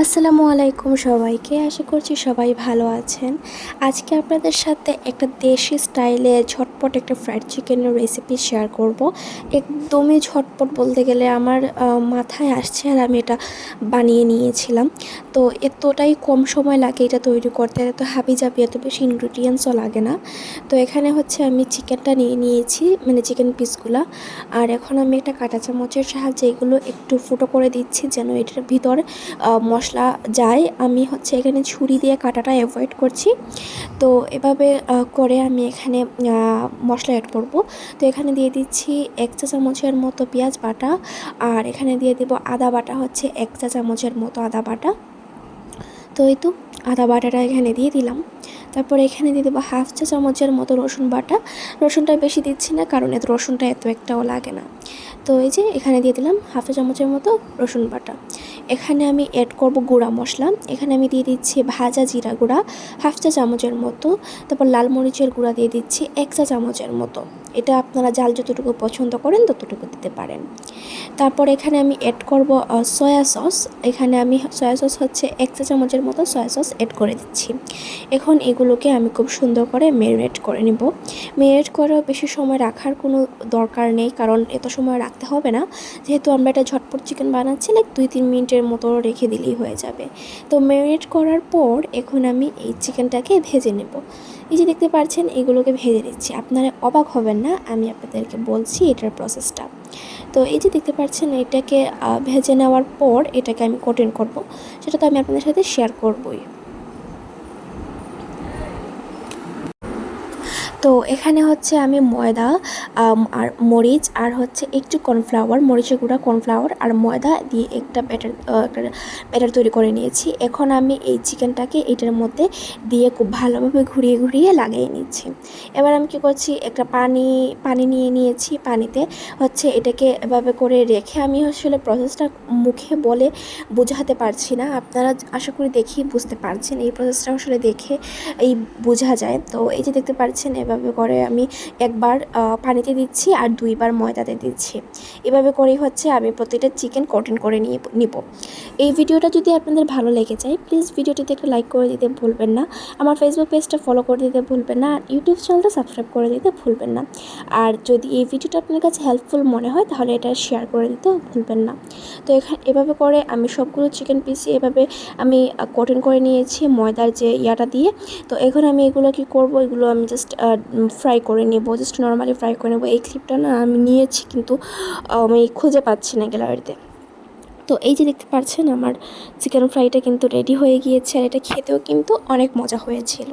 আসসালামু আলাইকুম সবাইকে, আশা করছি সবাই ভালো আছেন। আজকে আপনাদের সাথে একটা দেশি স্টাইলে ঝটপট একটা ফ্রাইড চিকেনের রেসিপি শেয়ার করব। একদমই ঝটপট বলতে গেলে আমার মাথায় আসছে, আর আমি এটা বানিয়ে নিয়েছিলাম। তো এতটাই কম সময় লাগে এটা তৈরি করতে, এত হাবিজাবি, এত বেশি ইনগ্রিডিয়েন্টসও লাগে না। তো এখানে হচ্ছে আমি চিকেনটা নিয়ে নিয়েছি, মানে চিকেন পিসগুলো। আর এখন আমি একটা কাঁটা চামচের সাহায্যে এগুলো একটু ফুটো করে দিচ্ছি, যেন এটার ভিতর মশলা যায়। আমি হচ্ছে এখানে ছুরি দিয়ে কাটাটা অ্যাভয়েড করছি। তো এভাবে করে আমি এখানে মশলা অ্যাড করব। তো এখানে দিয়ে দিচ্ছি 1 চা চামচের মতো পেঁয়াজ বাটা, আর এখানে দিয়ে দেব আদা বাটা, হচ্ছে 1 চা চামচের মতো আদা বাটা। তো এই তো আদা বাটাটা এখানে দিয়ে দিলাম। তারপরে এখানে দিয়ে দেবো 1/2 চা চামচের মতো রসুন বাটা। রসুনটা বেশি দিচ্ছি না, কারণ রসুনটা এত একটাও লাগে না। তো এই যে এখানে দিয়ে দিলাম 1/2 চা চামচের মতো রসুন বাটা। এখানে আমি অ্যাড করব গুঁড়া মশলা। এখানে আমি দিয়ে দিচ্ছি ভাজা জিরা গুঁড়া 1/2 চা চামচের মতো। তারপর লাল মরিচের গুঁড়া দিয়ে দিচ্ছি 1 চা চামচের মতো। এটা আপনারা জাল যতটুকু পছন্দ করেন ততটুকু দিতে পারেন। তারপর এখানে আমি অ্যাড করব সয়া সস। এখানে আমি সয়া সস হচ্ছে 1 চা চামচের মতো সয়া সস অ্যাড করে দিচ্ছি। এখন এগুলোকে আমি খুব সুন্দর করে ম্যারিনেট করে নেব। ম্যারিনেট করে বেশি সময় রাখার কোনো দরকার নেই, কারণ এত সময় রাখতে হবে না, যেহেতু আমরা এটা ঝটপট চিকেন বানাচ্ছি। 2-3 মিনিটের মতো রেখে দিলেই হয়ে যাবে। তো ম্যারিনেট করার পর এখন আমি এই চিকেনটাকে ভেজে নেব। এই যে দেখতে পাচ্ছেন, এগুলোকে ভেজে নিচ্ছি। আপনারা অবাক হবেন না, আমি আপনাদেরকে বলছি এটার প্রসেসটা। তো এই যে দেখতে পাচ্ছেন, এটাকে ভেজে নেওয়ার পর এটাকে আমি কোটিং করব, সেটা তো আমি আপনাদের সাথে শেয়ার করবই। তো এখানে হচ্ছে আমি ময়দা, আর মরিচ, আর হচ্ছে একটু কর্নফ্লাওয়ার, মরিচের গুঁড়া, কর্নফ্লাওয়ার আর ময়দা দিয়ে একটা ব্যাটার তৈরি করে নিয়েছি। এখন আমি এই চিকেনটাকে এটার মধ্যে দিয়ে খুব ভালোভাবে ঘুরিয়ে ঘুরিয়ে লাগিয়ে নিচ্ছি। এবার আমি কী করছি, একটা পানি নিয়ে নিয়েছি। পানিতে হচ্ছে এটাকে এভাবে করে রেখে, আমি আসলে প্রসেসটা মুখে বলে বোঝাতে পারছি না, আপনারা আশা করি দেখেই বুঝতে পারছেন। এই প্রসেসটা আসলে দেখে বোঝা যায়। তো এই যে দেখতে পাচ্ছেন, এভাবে করে আমি একবার পানিতে দিচ্ছি আর 2বার ময়দাতে দিচ্ছি। এভাবে করেই হচ্ছে আমি প্রতিটা চিকেন কোটিং করে নিব। এই ভিডিওটা যদি আপনাদের ভালো লেগে যায়, প্লিজ ভিডিওটিতে একটা লাইক করে দিতে ভুলবেন না। আমার ফেসবুক পেজটা ফলো করে দিতে ভুলবেন না, আর ইউটিউব চ্যানেলটা সাবস্ক্রাইব করে দিতে ভুলবেন না। আর যদি এই ভিডিওটা আপনার কাছে হেল্পফুল মনে হয়, তাহলে এটা শেয়ার করে দিতেও ভুলবেন না। তো এভাবে করে আমি সবগুলো চিকেন পিসই এভাবে আমি কোটিং করে নিয়েছি ময়দার যে ইয়াটা দিয়ে। তো এখন আমি এগুলো কি করব, এগুলো আমি জাস্ট ফ্রাই করে নেব, জাস্ট নর্মালি ফ্রাই করে নেব। এই ক্লিপটা না আমি নিয়েছি, কিন্তু আমি খুঁজে পাচ্ছি না গ্যালারিতে। তো এই যে দেখতে পাচ্ছেন, আমার চিকেন ফ্রাইটা কিন্তু রেডি হয়ে গিয়েছে, আর এটা খেতেও কিন্তু অনেক মজা হয়েছিল।